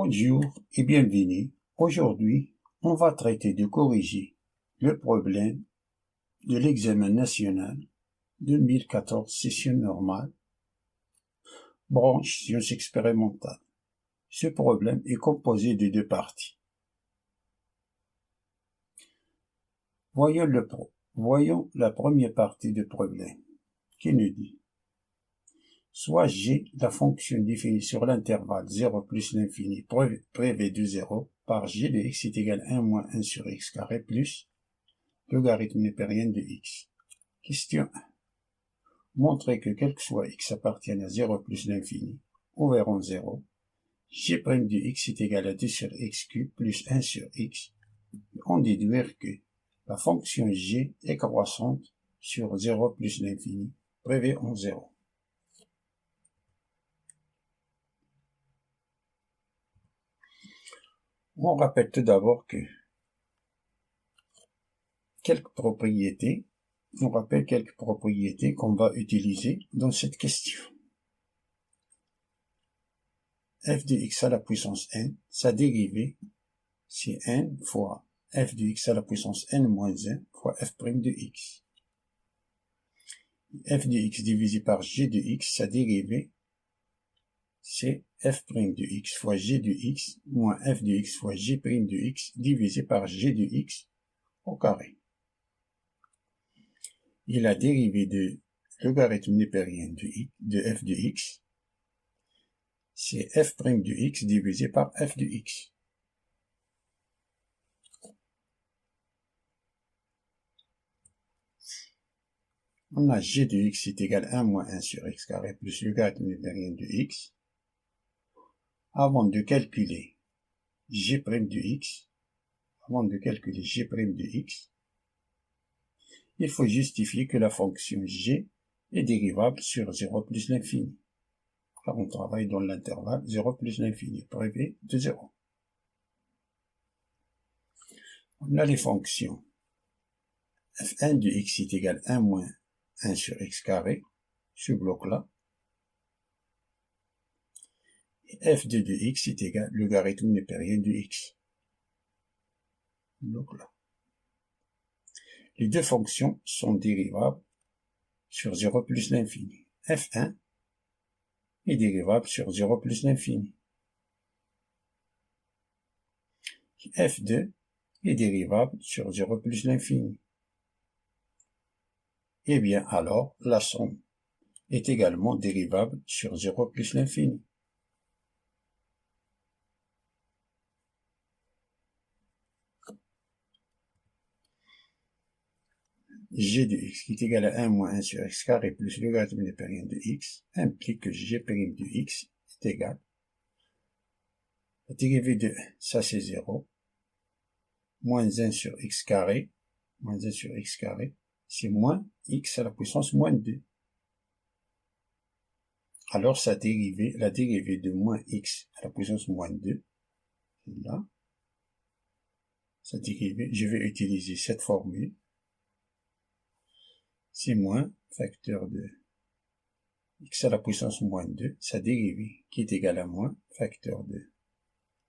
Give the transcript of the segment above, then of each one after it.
Bonjour et bienvenue. Aujourd'hui, on va traiter de corriger le problème de l'examen national 2014 session normale, branche sciences expérimentales. Ce problème est composé de deux parties. Voyons la première partie du problème qui nous dit soit G, la fonction définie sur l'intervalle 0 plus l'infini prévue de 0 par G de x est égal à 1 moins 1 sur x carré plus logarithme népérien de x. Question 1. Montrer que quel que soit x appartienne à 0 plus l'infini, ouvert en 0, G' de x est égal à 2 sur x cube plus 1 sur x. On déduire que la fonction G est croissante sur 0 plus l'infini, prévue en 0. On rappelle tout d'abord que on rappelle quelques propriétés qu'on va utiliser dans cette question. F de x à la puissance n, sa dérivée, c'est n fois f de x à la puissance n moins 1 fois f' de x. F de x divisé par g de x, sa dérivée, c'est f' de x fois g de x moins f de x fois g' de x divisé par g de x au carré. Et la dérivée de logarithme népérien de f de x, c'est f' de x divisé par f de x. On a g de x est égal à 1 moins 1 sur x carré plus logarithme népérien de x. Avant de calculer g' de x, il faut justifier que la fonction g est dérivable sur 0 plus l'infini. Car on travaille dans l'intervalle 0 plus l'infini, prévu de 0. On a les fonctions f1 de x est égal à 1 moins 1 sur x carré, ce bloc-là. Et f2 de x est égal au logarithme népérien de x. Bloc-là. Les deux fonctions sont dérivables sur 0 plus l'infini. f1 est dérivable sur 0 plus l'infini. f2 est dérivable sur 0 plus l'infini. Eh bien alors, la somme est également dérivable sur 0 plus l'infini. G de x qui est égal à 1 moins 1 sur x carré plus logarithme népérien de x implique que g' de x est égal. La dérivée de ça c'est 0. Moins 1 sur x carré, c'est moins x à la puissance moins 2. Alors la dérivée de moins x à la puissance moins 2, là, sa dérivée, je vais utiliser cette formule, c'est moins facteur de x à la puissance moins 2, sa dérivée qui est égale à moins facteur de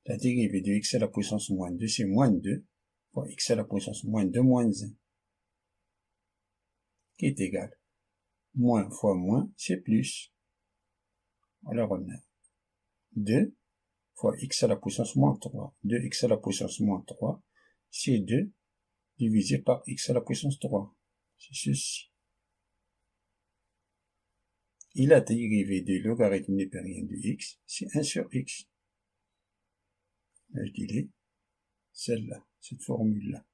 la dérivée de x à la puissance moins 2, c'est moins 2 fois x à la puissance moins 2 moins 1, qui est égal moins fois moins, c'est plus. Alors on a 2 fois x à la puissance moins 3. 2x à la puissance moins 3, c'est 2 divisé par x à la puissance 3. C'est ceci. Et la dérivée du logarithme népérien de x, c'est 1 sur x. Je dirais celle-là, cette formule-là.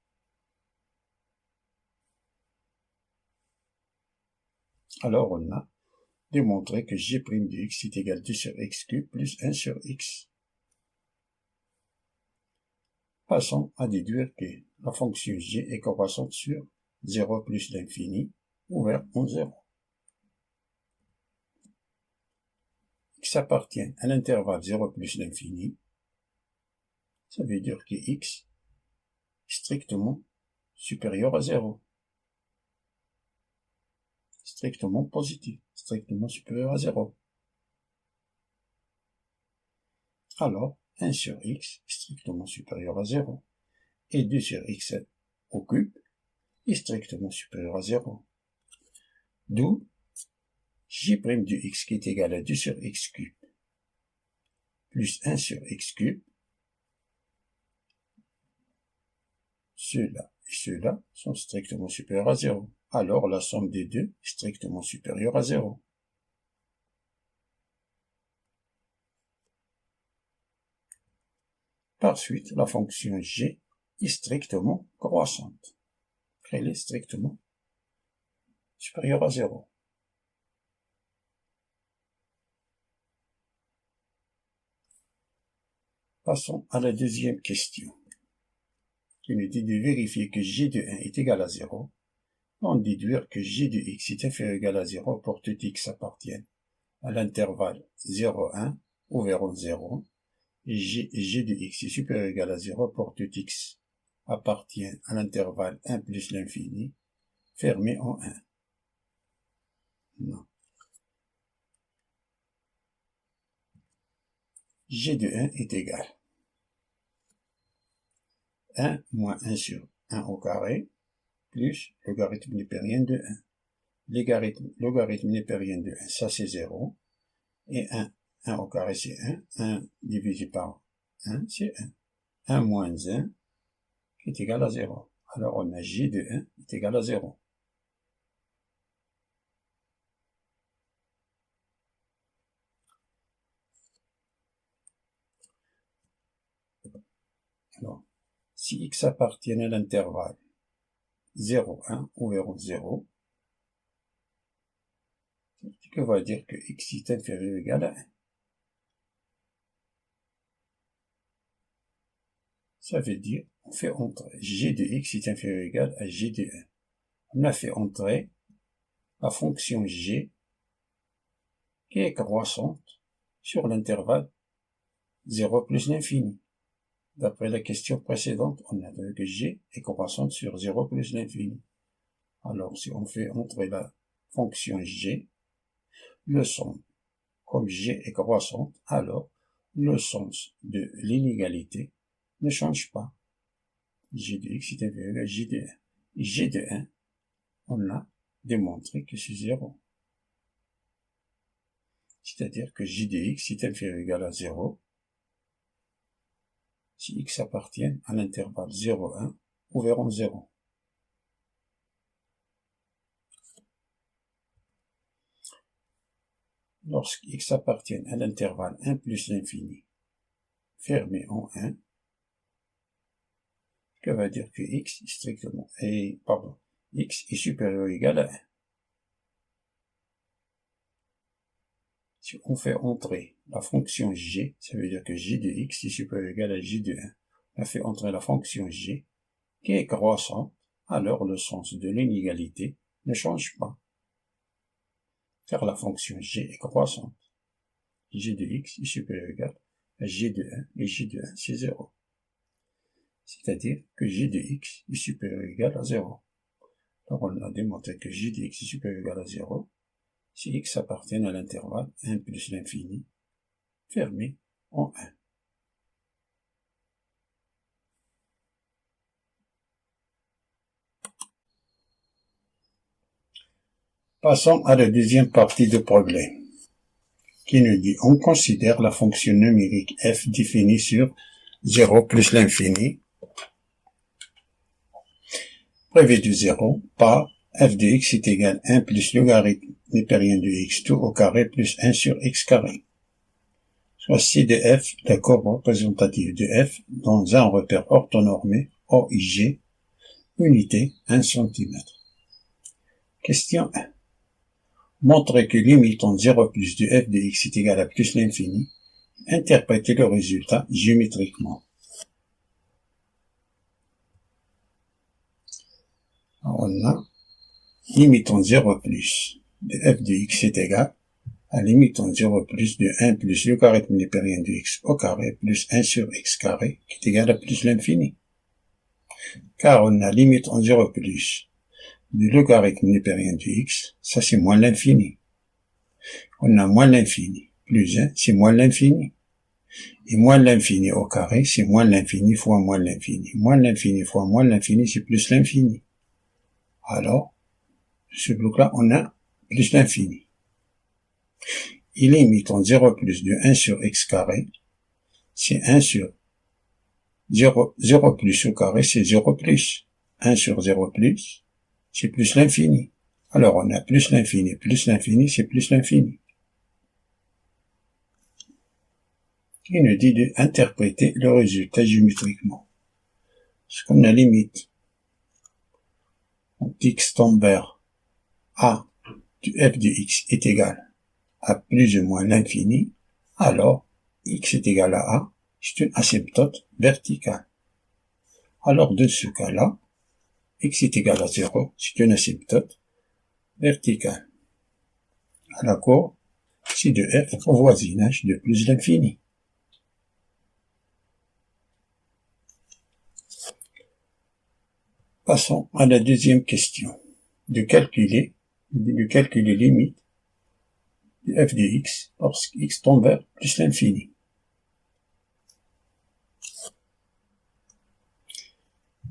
Alors on a démontré que g' de x est égal à 2 sur x cube plus 1 sur x. Passons à déduire que la fonction g est croissante sur 0 plus l'infini, ouvert en 0. X appartient à l'intervalle 0 plus l'infini, ça veut dire que x est strictement supérieur à 0. Strictement positif, strictement supérieur à 0. Alors, 1 sur x est strictement supérieur à 0. Et 2 sur x au cube est strictement supérieur à 0. D'où j' du x qui est égal à 2 sur x cube plus 1 sur x cube. Ceux-là et ceux-là sont strictement supérieurs à 0. Alors la somme des deux est strictement supérieure à 0. Par suite, la fonction g est strictement croissante. Elle est strictement supérieure à 0. Passons à la deuxième question, qui nous dit de vérifier que g de 1 est égal à 0, en déduire que g de x est inférieur ou égal à 0 pour tout x appartienne à l'intervalle 0,1 ouvert en 0, et g de x est supérieur ou égal à 0 pour tout x appartient à l'intervalle 1 plus l'infini, fermé en 1. Non. g de 1 est égal 1 moins 1 sur 1 au carré, plus logarithme népérien de 1. Logarithme népérien de 1, ça c'est 0. Et 1 au carré c'est 1 divisé par 1 c'est 1 moins 1 qui est égal à 0. Alors on a g de 1 est égal à 0. Alors, si x appartient à l'intervalle 0, 1 ouvert en 0, que va dire que x est inférieur ou égal à 1. Ça veut dire, on fait entrer g de x est inférieur ou égal à g de 1. On a fait entrer la fonction g qui est croissante sur l'intervalle 0 plus l'infini. D'après la question précédente, on a vu que g est croissante sur 0 plus l'infini. Alors, si on fait entrer la fonction g, le sens, comme g est croissante, alors le sens de l'inégalité ne change pas. G de x est inférieur à g de 1. Et g de 1, on a démontré que c'est 0. C'est-à-dire que g de x est inférieur ou égal à 0 si x appartient à l'intervalle 0, 1 ouvert en 0. Lorsque x appartient à l'intervalle 1 plus l'infini fermé en 1, que va dire que x est strictement, x est supérieur ou égal à 1. Si on fait entrer la fonction g, ça veut dire que g de x est supérieur ou égal à g de 1. On fait entrer la fonction g qui est croissante, alors le sens de l'inégalité ne change pas, car la fonction g est croissante. G de x est supérieur ou égal à g de 1, et g de 1 c'est 0. C'est-à-dire que g de x est supérieur ou égal à 0. Alors on a démontré que g de x est supérieur ou égal à 0 si x appartient à l'intervalle 1 plus l'infini fermé en 1. Passons à la deuxième partie du problème, qui nous dit on considère la fonction numérique f définie sur 0 plus l'infini prévu de 0 par f de x est égal à 1 plus logarithme népérien de x tout au carré plus 1 sur x carré. Soit si de f la courbe représentative de f dans un repère orthonormé OIG, unité 1 cm. Question 1. Montrer que limitant 0 plus de f de x est égal à plus l'infini. Interpréter le résultat géométriquement. Alors on a limitant 0 plus de f de x est égal à limitant 0 plus de 1 plus logarithme népérien de x au carré plus 1 sur x carré qui est égal à plus l'infini. Car on a limitant 0 plus de logarithme népérien de x, ça c'est moins l'infini. On a moins l'infini, plus 1, c'est moins l'infini. Et moins l'infini au carré, c'est moins l'infini fois moins l'infini. Moins l'infini fois moins l'infini, c'est plus l'infini. Alors, ce bloc-là, on a plus l'infini. Et limite en 0 plus de 1 sur x carré, c'est 1 sur 0, 0 plus au carré, c'est 0 plus. 1 sur 0 plus, c'est plus l'infini. Alors, on a plus l'infini, c'est plus l'infini. Il nous dit d'interpréter le résultat géométriquement. C'est comme la limite. Donc, x tend vers a du f de x est égal à plus ou moins l'infini, alors x est égal à a, c'est une asymptote verticale. Alors, de ce cas-là, x est égal à 0, c'est une asymptote verticale. À la courbe, c'est de f au voisinage de plus l'infini. Passons à la deuxième question. De calculer limite de f de x lorsque x tend vers plus l'infini.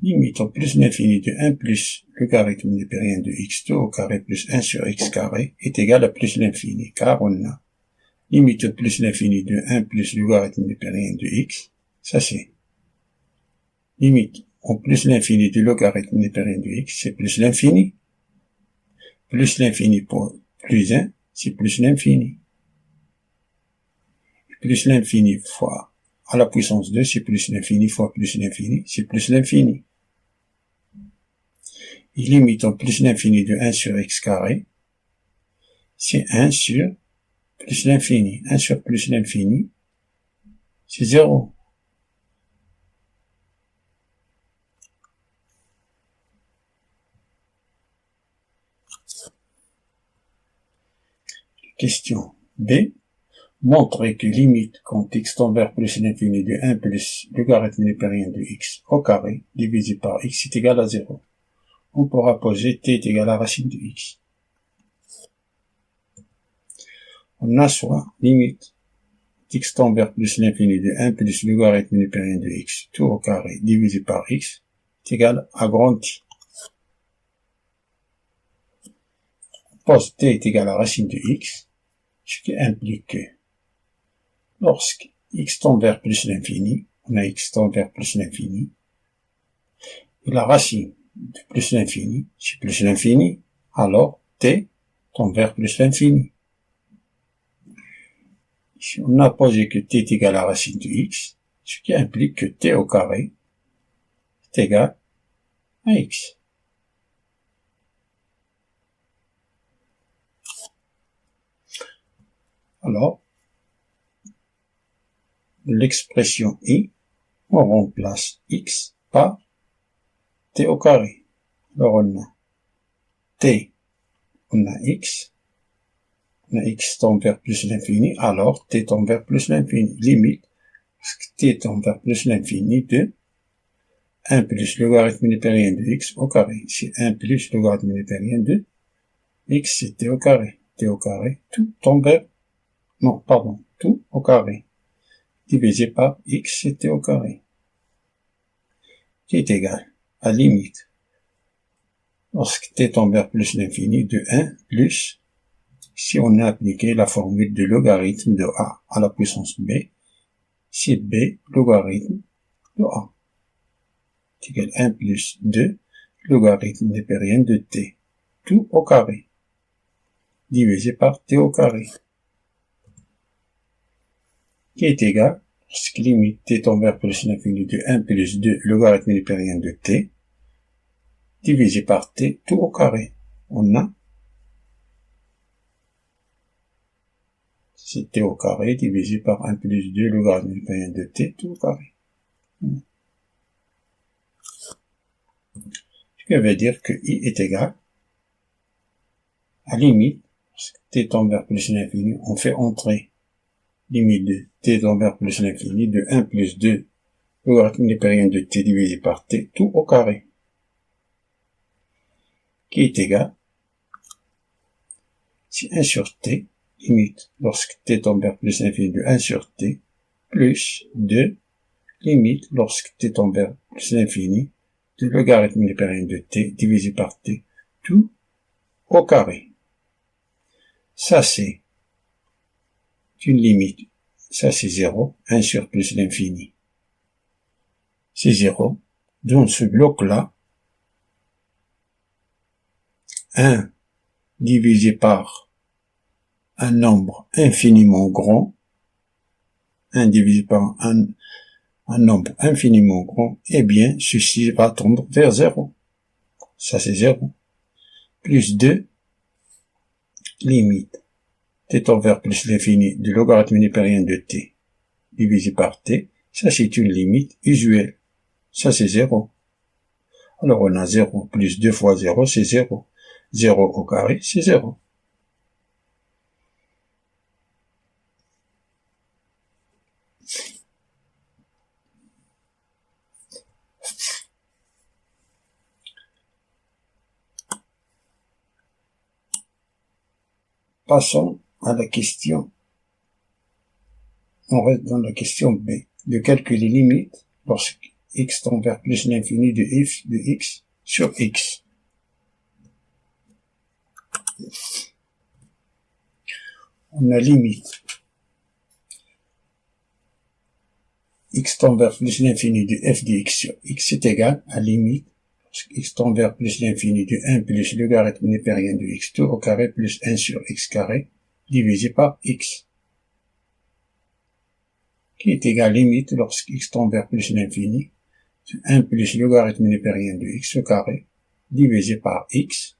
Limite au plus l'infini de 1 plus logarithme népérien de x2 au carré plus 1 sur x carré est égal à plus l'infini, car on a limite au plus l'infini de 1 plus logarithme népérien de x, ça c'est limite au plus l'infini du logarithme népérien de x, c'est plus l'infini. Plus l'infini pour plus 1, c'est plus l'infini. Plus l'infini fois à la puissance 2, c'est plus l'infini fois plus l'infini, c'est plus l'infini. Et limite en plus l'infini de 1 sur x carré, c'est 1 sur plus l'infini. 1 sur plus l'infini, c'est 0. Question B. Montrer que limite quand x tend vers plus l'infini de 1 plus logarithme népérien de x au carré divisé par x est égal à 0. On pourra poser t est égal à racine de x. On a soit limite x tend vers plus l'infini de 1 plus logarithme népérien de x tout au carré divisé par x est égal à grand T. On pose t est égal à racine de x, ce qui implique que lorsque x tend vers plus l'infini, on a x tend vers plus l'infini, et la racine de plus l'infini, c'est plus l'infini, alors t tend vers plus l'infini. Ici, on a posé que t est égal à racine de x, ce qui implique que t au carré est égal à x. Alors, l'expression i, on remplace x par t au carré. Alors on a t, on a x tend vers plus l'infini, alors t tend vers plus l'infini. Limite, parce que t tend vers plus l'infini de 1 plus logarithme népérien de x au carré. C'est 1 plus logarithme népérien de x, c'est t au carré. T au carré, tout tend vers, tout au carré. Divisé par x, c'est t au carré. Qui est égal à limite. Lorsque t tend vers plus l'infini de 1 plus, si on a appliqué la formule de logarithme de a à la puissance b, c'est b logarithme de a. C'est égal à 1 plus 2 logarithme népérien de t, tout au carré, divisé par t au carré, qui est égal, lorsque limite t tend vers plus l'infini de 1 plus 2 logarithme népérien de t, divisé par t, tout au carré. On a c'est t au carré divisé par 1 plus 2 logarithme népérien de t, tout au carré. Ce qui veut dire que i est égal à limite, parce que t tend vers plus l'infini, on fait entrer limite de t tend vers plus l'infini de 1 plus 2 logarithme népérien de t divisé par t, tout au carré, qui est égal, c'est 1 sur t, limite, lorsque t tend vers plus l'infini de 1 sur t, plus 2, limite, lorsque t tend vers plus l'infini, de logarithme népérien de t divisé par t, tout au carré. Ça, c'est une limite. Ça, c'est 0. 1 sur plus l'infini. C'est 0. Dans ce bloc-là, 1 divisé par un nombre infiniment grand, 1 divisé par un nombre infiniment grand, eh bien, ceci va tendre vers 0. Ça, c'est 0. Plus 2, limite. T tend vers plus l'infini du logarithme népérien de t divisé par t. Ça, c'est une limite usuelle. Ça, c'est 0. Alors, on a 0 plus 2 fois 0, c'est 0. 0 au carré, c'est 0. Passons à la question. On reste dans la question B. De calculer limite lorsque x tend vers plus l'infini de f de x sur x. On a limite x tend vers plus l'infini de f de x sur x est égal à limite x tend vers plus l'infini de 1 plus logarithme népérien de x tout au carré plus 1 sur x carré divisé par x, qui est égal à limite lorsque x tend vers plus l'infini de 1 plus logarithme népérien de x au carré divisé par x.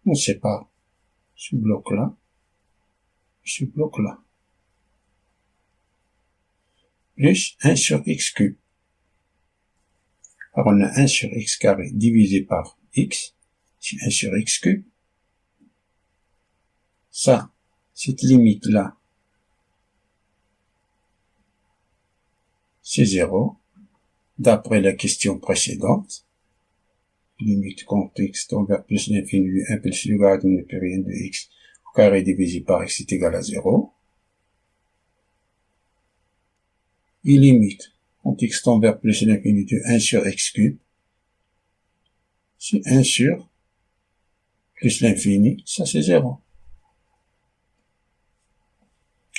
On sépare ce bloc-là, ce bloc-là, plus 1 sur x cube. Alors on a 1 sur x carré divisé par x, c'est 1 sur x cube. Ça, cette limite-là, c'est 0, d'après la question précédente. Limite quand x tend vers plus l'infini de 1 plus logarithme népérien de x au carré divisé par x est égal à 0. Et limite quand x tend vers plus l'infini de 1 sur x cube, c'est 1 sur plus l'infini, ça c'est 0.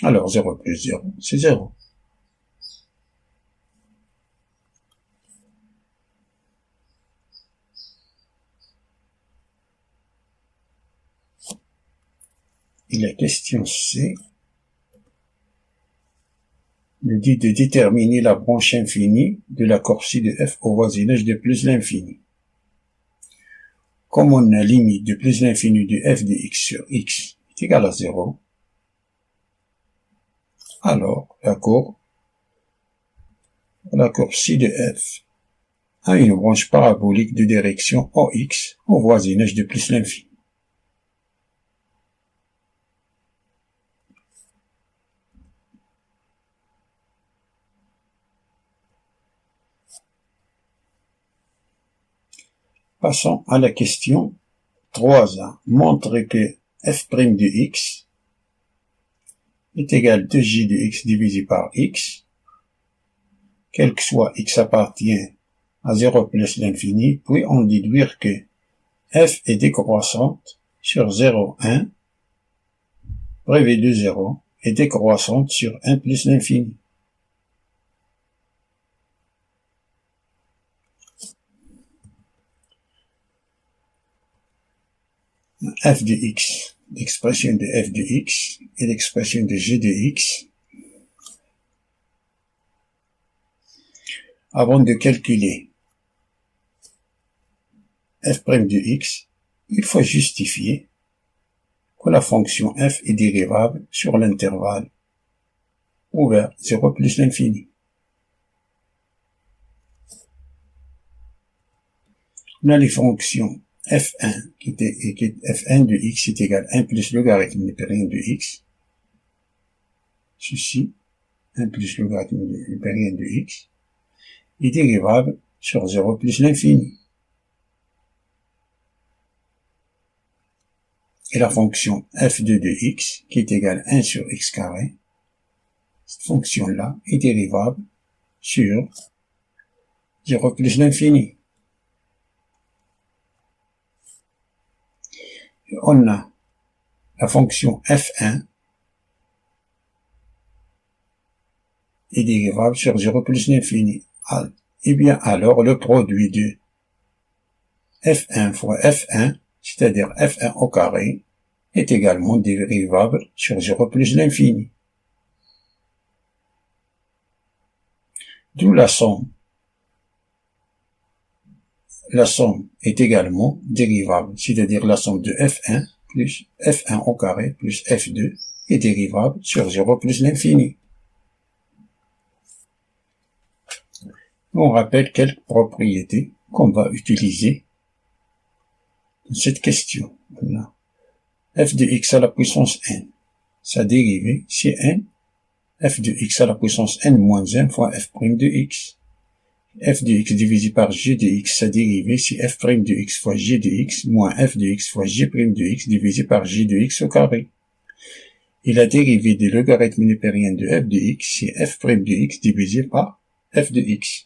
Alors 0 plus 0, c'est 0. Et la question C nous dit de déterminer la branche infinie de la courbe ci de f au voisinage de plus l'infini. Comme on a limite de plus l'infini de f de x sur x est égal à 0, alors la courbe ci de f a une branche parabolique de direction OX au voisinage de plus l'infini. Passons à la question 3a. Montre que f' de x est égal à 2j de x divisé par x, quel que soit x appartient à 0 plus l'infini, puis on déduire que f est décroissante sur 0, 1, brevet de 0, est décroissante sur 1 plus l'infini. F de x, l'expression de f de x et l'expression de g de x. Avant de calculer f' de x, il faut justifier que la fonction f est dérivable sur l'intervalle ouvert 0 plus l'infini. On a les fonctions f1 qui est f1 de x est égal à 1 plus logarithme népérien de x. Ceci, 1 plus logarithme népérien de x, est dérivable sur 0 plus l'infini. Et la fonction f2 de x, qui est égale à 1 sur x carré, Cette fonction-là est dérivable sur 0 plus l'infini. On a la fonction f1 est dérivable sur 0 plus l'infini. Et bien alors le produit de f1 fois f1, c'est-à-dire f1 au carré, est également dérivable sur 0 plus l'infini. D'où la somme. La somme est également dérivable, c'est-à-dire la somme de f1 plus f1 au carré plus f2 est dérivable sur 0 plus l'infini. On rappelle quelques propriétés qu'on va utiliser dans cette question. Voilà. F de x à la puissance n, sa dérivée c'est n, f de x à la puissance n moins 1 fois f' de x. F de x divisé par g de x, sa dérivée c'est f' de x fois g de x moins f de x fois g' de x divisé par g de x au carré. Et la dérivée de logarithme népérien de f de x c'est f' de x divisé par f de x.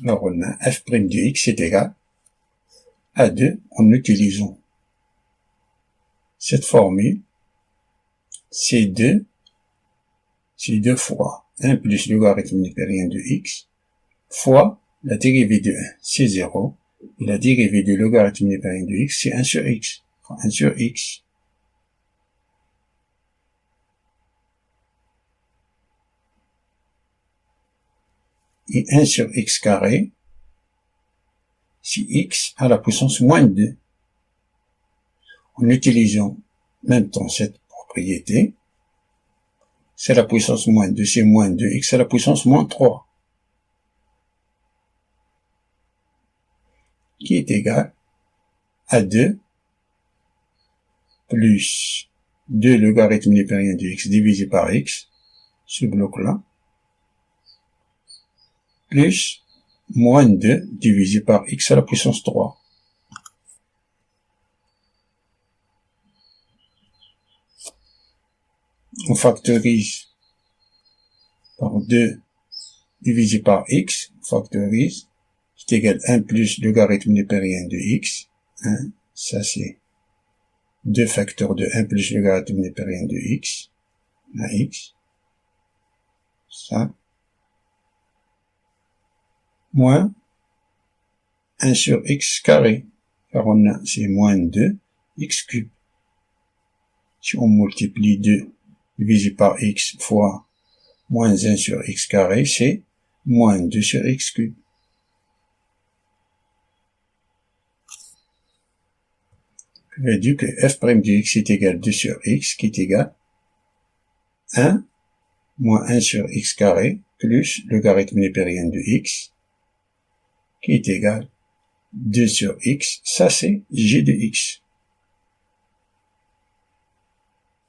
Alors on a f' de x est égal à 2 en utilisant cette formule, c'est 2 fois 1 plus logarithme népérien de x fois la dérivée de 1, c'est 0, et la dérivée de logarithme népérien de x, c'est 1 sur x, 1 sur x. Et 1 sur x carré, c'est x à la puissance moins 2. En utilisant en même temps cette propriété, c'est la puissance moins 2, c'est moins 2x à la puissance moins 3, qui est égal à 2 plus 2 logarithme népérien de x divisé par x, ce bloc-là, plus moins 2 divisé par x à la puissance 3. On factorise par 2 divisé par x, on factorise, c'est égal à 1 plus logarithme népérien de x, 1, ça c'est 2 facteurs de 1 plus logarithme népérien de x, à x, ça, moins 1 sur x carré, car on a, c'est moins 2 x cube. Si on multiplie 2 divisé par x fois moins 1 sur x carré, c'est moins 2 sur x cube. Je vais dire que f' de x est égal à 2 sur x, qui est égal à 1 moins 1 sur x carré plus logarithme népérien de x, qui est égal à 2 sur x, ça c'est g de x.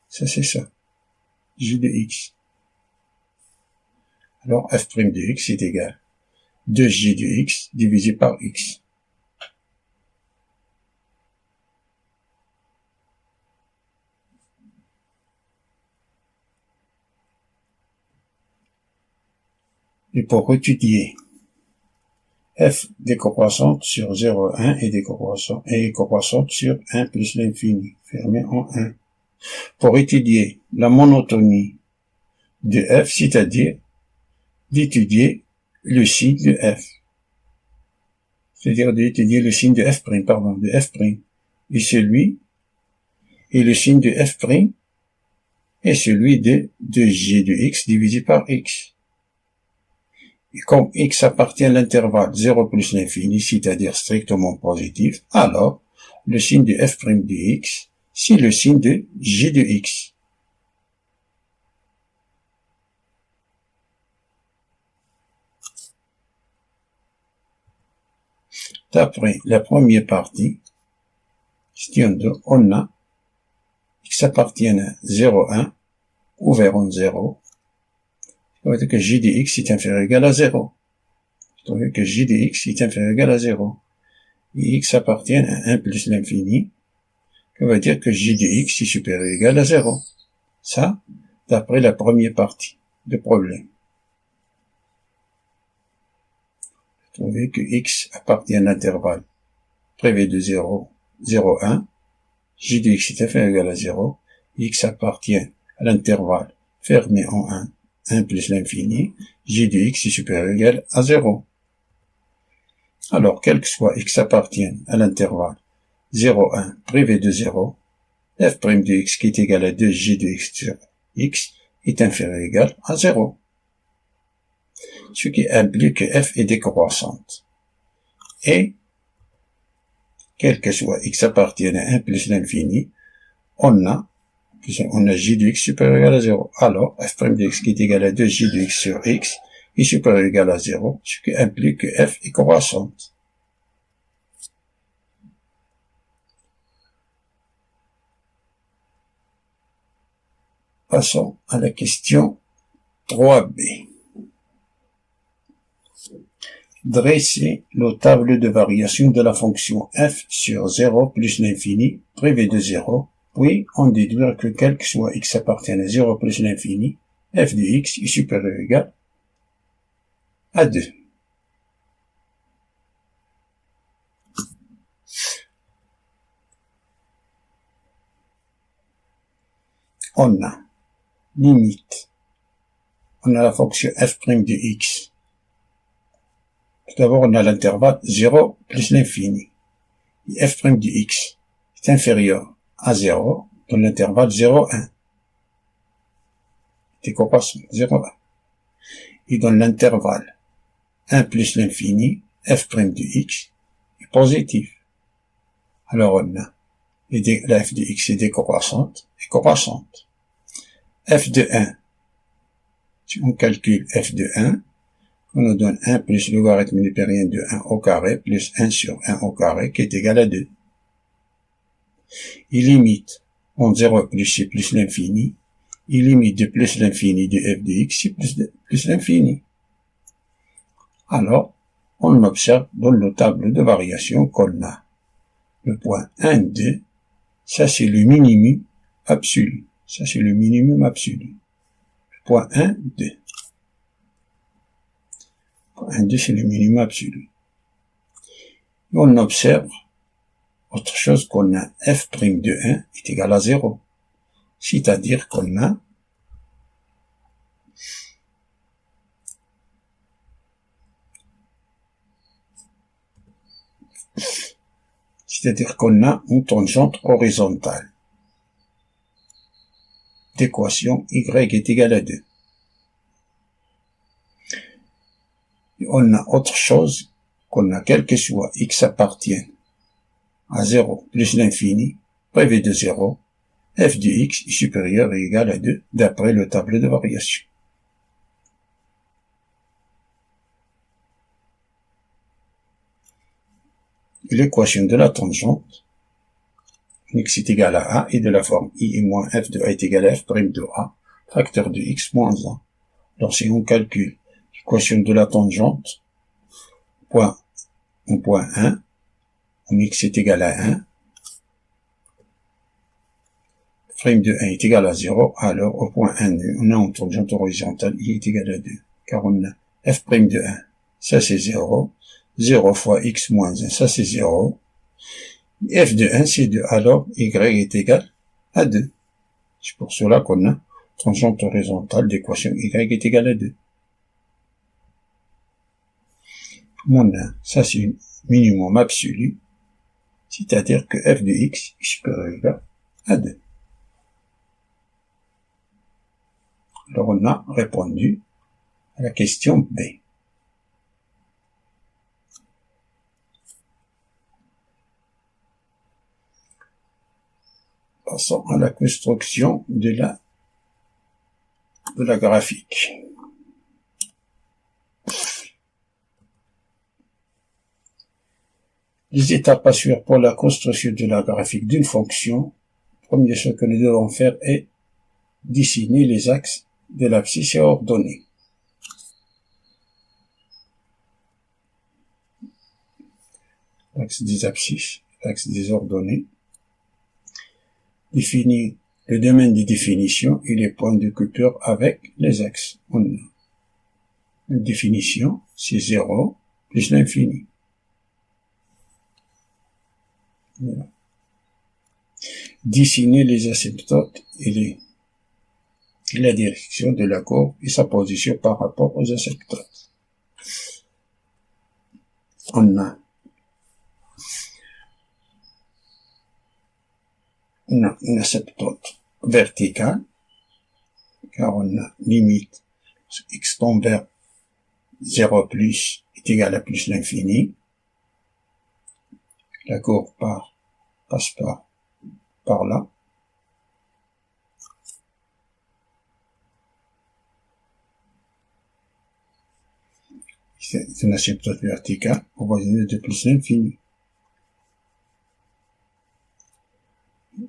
Ça c'est ça, g de x. Alors f' de x est égal à 2g de x divisé par x. Et pour étudier f décroissante sur 0,1 et décroissante sur 1 plus l'infini, fermé en 1. Pour étudier la monotonie de f, c'est-à-dire d'étudier le signe de f. C'est-à-dire d'étudier le signe de f', de f'. Et le signe de f' est celui de g de x divisé par x. Et comme x appartient à l'intervalle 0 plus l'infini, c'est-à-dire strictement positif, alors le signe de f' de x, c'est le signe de g de x. D'après la première partie, question 2, on a x appartient à 0, 1, ouvert en 0, ça veut dire que g de x est inférieur ou égal à 0. Ça veut dire que g de x est inférieur ou égal à 0. et x appartiennent à 1 plus l'infini, ça veut dire que j de x est supérieur ou égal à 0. Ça, d'après la première partie du problème. Trouver que x appartient à l'intervalle privé de 0, 0, 1, j de x est inférieur ou égal à 0, x appartient à l'intervalle fermé en 1 plus l'infini, j de x est supérieur ou égal à 0. Alors, quel que soit x appartienne à l'intervalle 0, 1 privé de 0, f' de x qui est égal à 2j de x sur x est inférieur ou égal à 0. Ce qui implique que f est décroissante. Et, quel que soit x appartienne à 1 plus l'infini, on a j de x supérieur ou égal à 0. Alors, f' de x qui est égal à 2j de x sur x est supérieur ou égal à 0, ce qui implique que f est croissante. Passons à la question 3b. Dressez le tableau de variation de la fonction f sur 0 plus l'infini privé de 0, puis en déduire que quel que soit x appartienne à 0 plus l'infini, f de x est supérieur ou égal à 2. On a limite. On a la fonction f' de x. Tout d'abord, on a l'intervalle 0 plus l'infini. Et f' de x est inférieur à 0 dans l'intervalle 0, 1. Décoration 0, 1. Et dans l'intervalle 1 plus l'infini, f' de x est positif. Alors on a la f de x est décroissante et croissante. f de 1, si on calcule f de 1, on nous donne 1 plus logarithme népérien de 1 au carré plus 1 sur 1 au carré qui est égal à 2. Il limite en 0 plus c plus l'infini, il limite de plus l'infini de f de x plus l'infini. Alors, on observe dans le tableau de variation qu'on a le point 1, 2, ça c'est le minimum absolu. Ça c'est le minimum absolu. Point 1, 2. Point 1, 2 c'est le minimum absolu. Et on observe autre chose qu'on a f' de 1 est égal à 0. C'est-à-dire qu'on a une tangente horizontale d'équation y est égal à 2. Et on a autre chose qu'on a quel que soit x appartient à 0 plus l'infini, privé de 0, f de x est supérieur ou égal à 2 d'après le tableau de variation. L'équation de la tangente, x est égal à a, est de la forme i est moins f de a est égal à f' de a, facteur de x moins 1. Alors si on calcule l'équation de la tangente, en point 1, en x est égal à 1, f' de 1 est égal à 0, alors au point 1, on a une tangente horizontale, i est égal à 2, car on a f' de 1, ça c'est 0, 0 fois x moins 1, ça c'est 0, f de 1 c'est 2, alors y est égal à 2. C'est pour cela qu'on a tangente horizontale d'équation y est égal à 2. On a, ça c'est un minimum absolu, c'est-à-dire que f de x est supérieur ou égal à 2. Alors on a répondu à la question B. Passons à la construction de la graphique. Les étapes à suivre pour la construction de la graphique d'une fonction. Première chose que nous devons faire est dessiner les axes de l'abscisse et ordonner. l'axe des abscisses, l'axe des ordonnées. Définit le domaine de définition et les points de coupure avec les axes. On a une définition, c'est 0 plus l'infini. Voilà. Dessiner les asymptotes et la direction de la courbe et sa position par rapport aux asymptotes. On a une asymptote verticale, car on a limite x tend vers 0 plus est égal à plus l'infini. La courbe passe par là. C'est une asymptote verticale au voisinage de plus l'infini.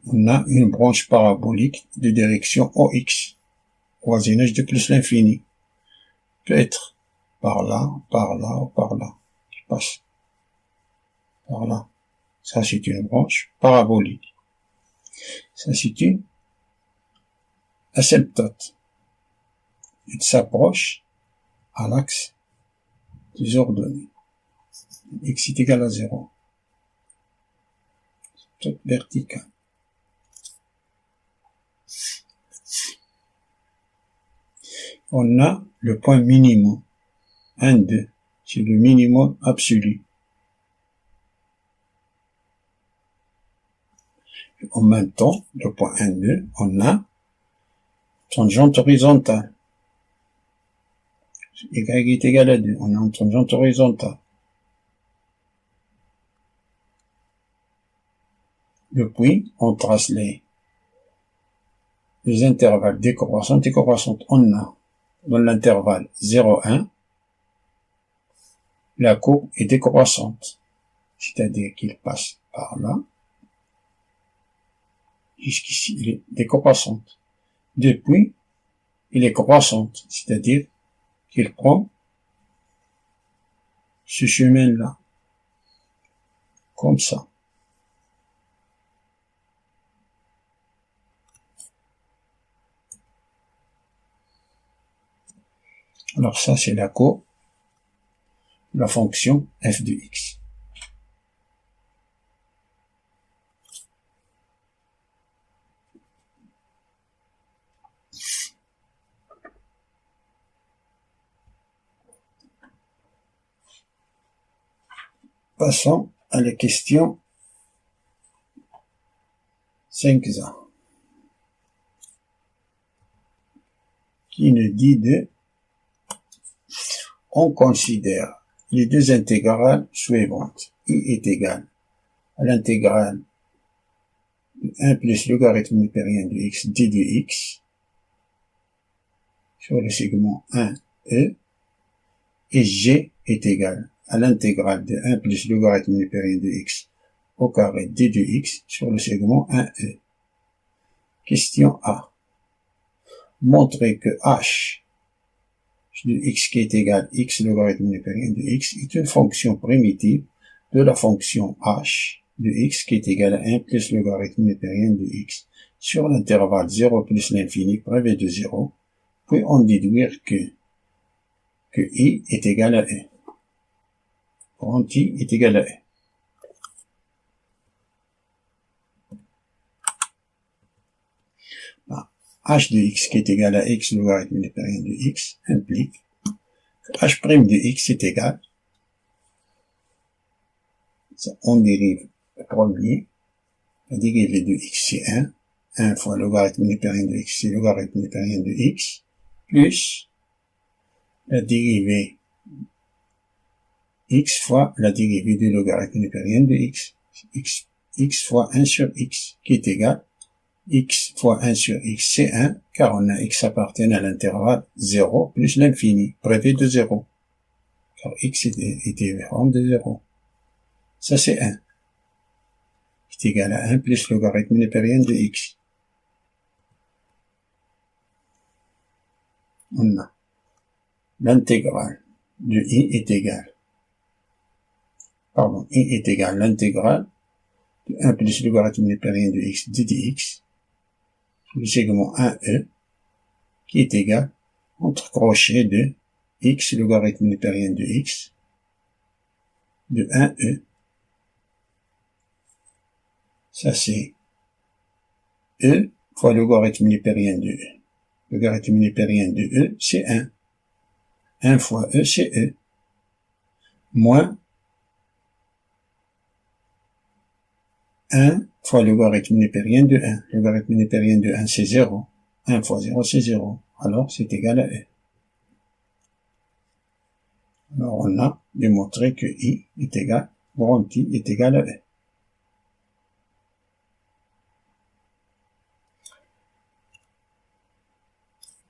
On a une branche parabolique de direction OX, au voisinage de plus l'infini. Peut être par là ou par là, qui passe par là. Ça, c'est une branche parabolique. Ça, c'est une asymptote. Il s'approche à l'axe des ordonnées. X est égal à 0. Asymptote verticale. On a le point minimum. 1, 2. C'est le minimum absolu. En même temps, le point 1, 2, on a tangente horizontale. Y est égal à 2. On a une tangente horizontale. Depuis, on trace les intervalles décroissantes et croissantes. On a, dans l'intervalle 0, 1, la courbe est décroissante. C'est-à-dire qu'il passe par là. Jusqu'ici, il est décroissante. Depuis, il est croissante. C'est-à-dire qu'il prend ce chemin-là. Comme ça. Alors ça, c'est la courbe, la fonction f de x. Passons à la question 5a, qui nous dit de, on considère les deux intégrales suivantes. I est égal à l'intégrale de 1 plus logarithme newtonien de x d de x sur le segment 1e, et g est égal à l'intégrale de 1 plus logarithme newtonien de x au carré d de x sur le segment 1e. Question A. Montrer que h de x qui est égal à x logarithme newtonien de x est une fonction primitive de la fonction h de x qui est égal à 1 plus logarithme newtonien de x sur l'intervalle 0 plus l'infini prélevé de 0, puis on déduire que i est égal à 1. Quand i est égal à 1. H de x qui est égal à x logarithme newtonien de x implique que h' de x est égal, on dérive le premier, la dérivée de x c'est 1 fois logarithme newtonien de x c'est logarithme newtonien de x, plus la dérivée x fois la dérivée du logarithme newtonien de x, x fois 1 sur x, qui est égal x fois 1 sur x, c'est 1, car on a x appartient à l'intervalle 0 plus l'infini, prélevé de 0, car x est différent de 0. Ça, c'est 1. C'est égal à 1 plus logarithme newtonien de x. On a l'intégrale de i est égale pardon, I est égal à l'intégrale de 1 plus logarithme népérien de x d dx, le segment 1e, qui est égal entre crochets de x logarithme népérien de x de 1e. Ça c'est e fois logarithme népérien de e. Logarithme népérien de e, c'est 1. 1 fois e, c'est e. Moins 1 fois logarithme népérien de 1. Logarithme népérien de 1, c'est 0. 1 fois 0, c'est 0. Alors, c'est égal à e. Alors, on a démontré que i est égal, grand I est égal à e.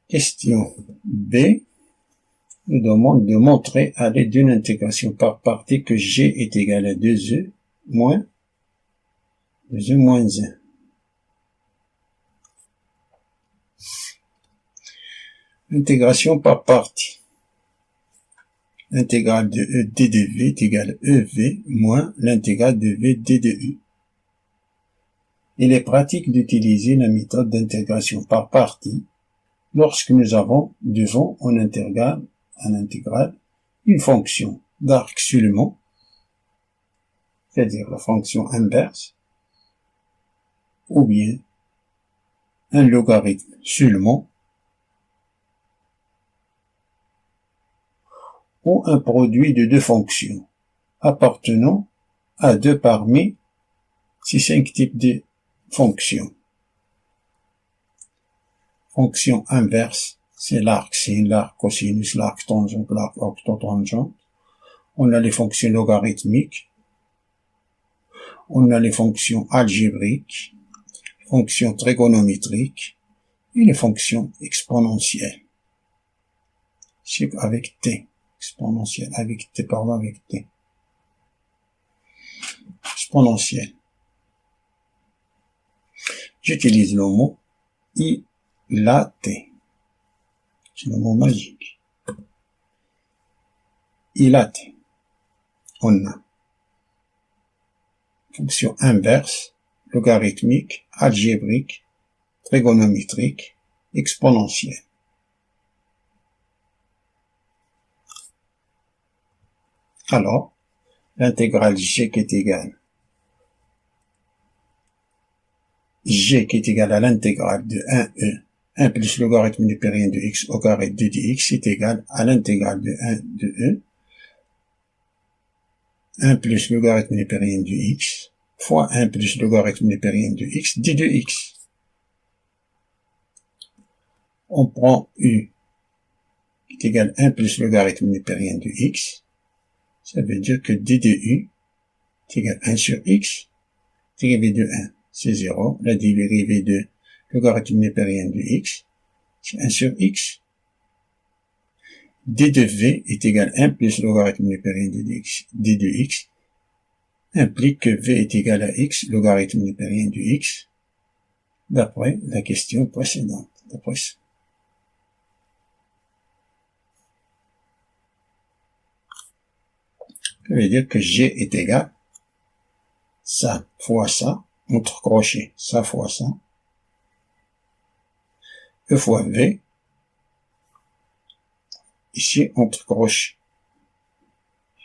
Question B nous demande de montrer à l'aide d'une intégration par partie que g est égal à 2e moins 2e moins 1. Intégration par partie. L'intégrale de e d de v est égale à ev moins l'intégrale de v d de u. Il est pratique d'utiliser la méthode d'intégration par partie lorsque nous avons devant en intégrale une fonction d'arc seulement, c'est-à-dire la fonction inverse, ou bien un logarithme seulement, ou un produit de deux fonctions appartenant à deux parmi ces 5 types de fonctions. Fonction inverse, c'est l'arc sine, l'arc cosinus, l'arc tangente, l'arc octotangente. On a les fonctions logarithmiques, on a les fonctions algébriques, fonctions trigonométriques et les fonctions exponentielles. C'est avec t, exponentielle, avec t, pardon, avec t. Exponentielle. J'utilise le mot ilaté. C'est le mot magique. Ilaté. On a fonction inverse, logarithmique, algébrique, trigonométrique, exponentielle. Alors, l'intégrale g qui est égale à l'intégrale de 1e, 1 plus logarithme népérien de x au carré de dx est égal à l'intégrale de 1 de e, 1 plus logarithme népérien de x fois 1 plus logarithme népérien de x d de x. On prend u qui est égal à 1 plus logarithme népérien de x. Ça veut dire que d de u est égal à 1 sur x, dérivée de 1, c'est 0. La dérivée de logarithme népérien de x, c'est 1 sur x. d de v est égal à 1 plus logarithme népérien de x, d de x, implique que v est égal à x, logarithme népérien de x, d'après la question précédente. D'après ça. Ça veut dire que g est égal ça fois ça, entre crochets, ça fois ça, e fois v, ici entre crochets.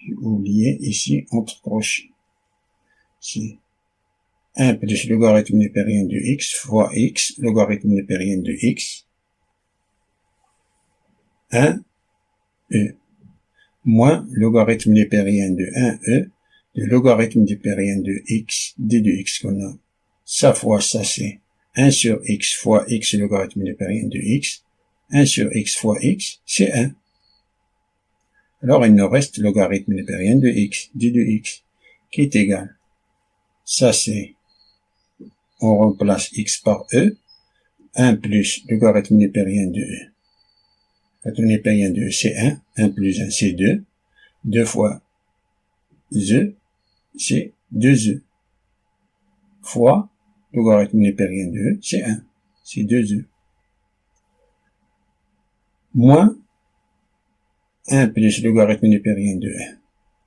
J'ai oublié ici entre crochets. C'est 1 plus logarithme népérien de x fois x, logarithme népérien de x, 1 e, moins logarithme népérien de 1e, le logarithme népérien de x, d de x qu'on a. Ça fois ça, c'est 1 sur x fois x, logarithme népérien de x. 1 sur x fois x, c'est 1. Alors, il nous reste logarithme népérien de x, d de x, qui est égal. Ça, c'est, on remplace x par e, 1 plus logarithme népérien de e. Logarithme népérien de e, c'est 1. 1 plus 1, c'est 2. 2 fois e, c'est 2e. Fois logarithme népérien de e, c'est 1. C'est 2e. Moins 1 plus logarithme népérien de 1,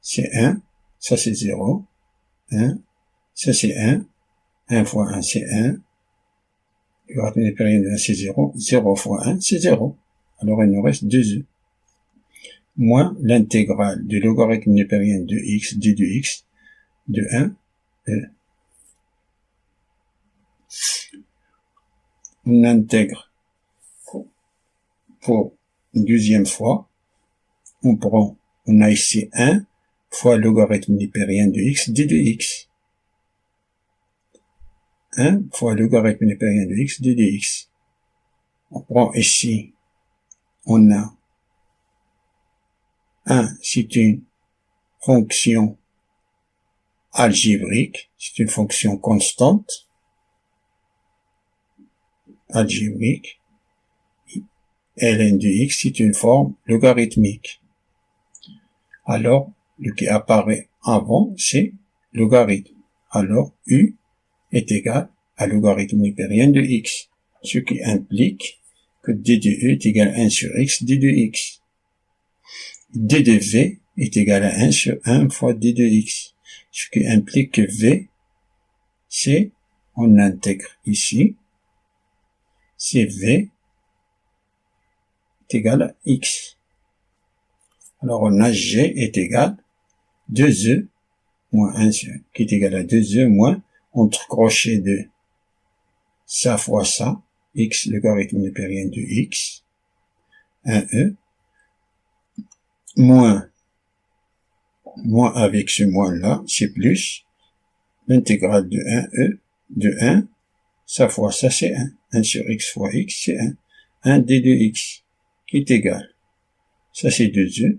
c'est 1. ça c'est 0, 1, ça c'est 1, 1 fois 1 c'est 1, logarithme népérien de 1 c'est 0, 0 fois 1 c'est 0. Alors il nous reste 2e. Moins l'intégrale du logarithme népérien de x d de x de 1, on intègre pour une deuxième fois, on a ici 1 fois logarithme népérien de x d de x. 1 fois logarithme népérien de x d de x. On prend ici, on a 1, c'est une fonction algébrique, c'est une fonction constante, algébrique. ln de x, c'est une forme logarithmique. Alors, le qui apparaît avant, c'est logarithme. Alors, u est égal à logarithme népérien de x, ce qui implique que d de e est égal à 1 sur x d de x. d de v est égal à 1 sur 1 fois d de x, ce qui implique que v, c'est, on intègre ici, c'est v est égal à x. Alors on a g est égal 2e moins 1 qui est égal à 2e moins entre crochets de ça fois ça, x logarithme népérien de x, 1e, moins avec ce moins là, c'est plus l'intégrale de 1e de 1, ça fois ça c'est 1, 1 sur x fois x c'est 1, 1 d de x qui est égal, ça c'est 2e,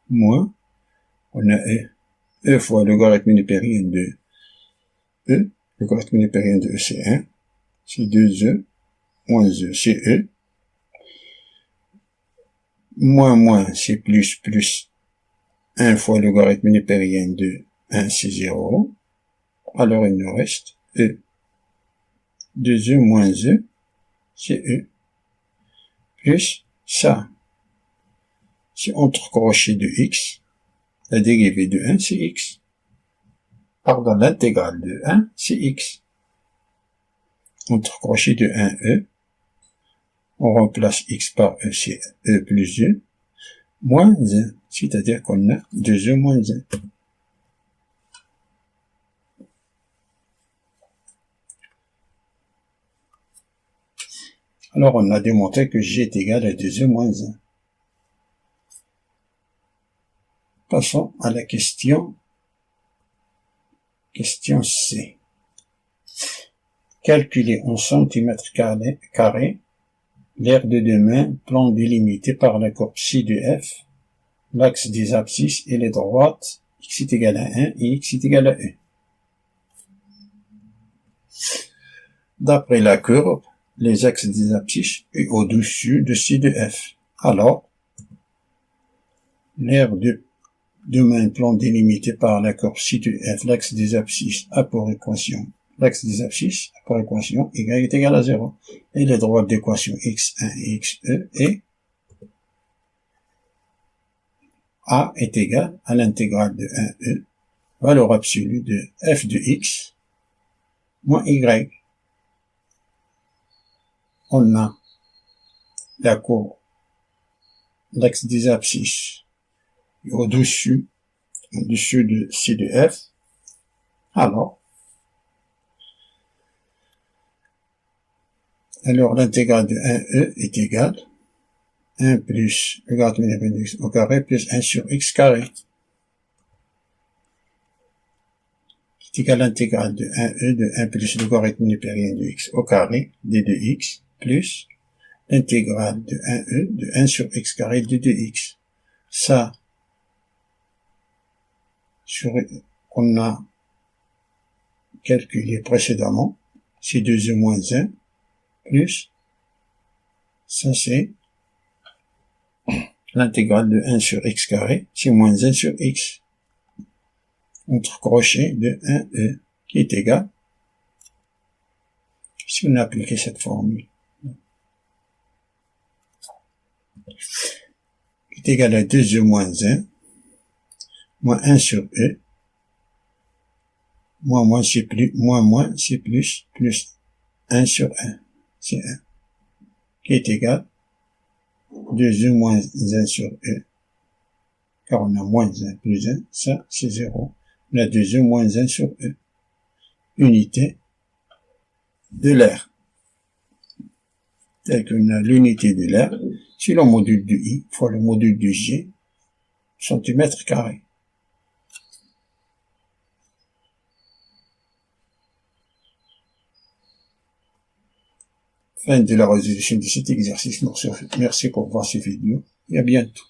moins, on a e fois logarithme népérien de e, logarithme népérien de e c'est 1, c'est 2e, moins e c'est e, moins c'est plus 1 fois logarithme népérien de 1 c'est 0, alors il nous reste e. 2e moins e, c'est e, plus ça, c'est entre crochets de x, la dérivée de 1 c'est x. Pardon, l'intégrale de 1 c'est x. Entre crochets de 1e, on remplace x par e, c'est e plus e, moins 1, c'est-à-dire qu'on a 2e moins 1. Alors on a démontré que g est égal à 2e moins 1. Passons à la question C. Calculer en centimètres carrés l'aire de demain, plan délimité par la courbe ci de f, l'axe des abscisses et les droites, x est égal à 1 et x est égal à e. D'après la courbe, les axes des abscisses est au-dessus de ci de f. Alors, l'aire de demain, plan délimité par la courbe ci de f, l'axe des abscisses a pour équation l'axe des abscisses a pour équation y est égal à 0. Et les droites d'équation x1 et xe et a est égal à l'intégrale de 1e, valeur absolue de f de x moins y. On a la courbe, l'axe des abscisses au-dessus de ci de f. Alors l'intégrale de 1e est égale 1 plus logarithme népérien de x au carré plus 1 sur x carré, qui est égal à l'intégrale de 1e de 1 plus logarithme népérien de x au carré d de x plus l'intégrale de 1e de 1 sur x carré d de x. Ça, qu'on a calculé précédemment, c'est 2e moins 1 plus, ça c'est l'intégrale de 1 sur x carré, c'est moins 1 sur x, entre crochets de 1e, qui est égal, si on a appliqué cette formule, qui est égal à 2e moins 1, moins 1 sur e, moins, c'est plus, moins, c'est plus 1 sur 1, c'est 1, qui est égal 2e moins 1 sur E, car on a moins 1 plus 1, ça c'est 0. On a 2e moins 1 sur E, unité de l'air. Tel qu'on a l'unité de l'air, c'est le module de I fois le module de G, centimètre carré. Fin de la résolution de cet exercice. Merci pour voir cette vidéo et à bientôt.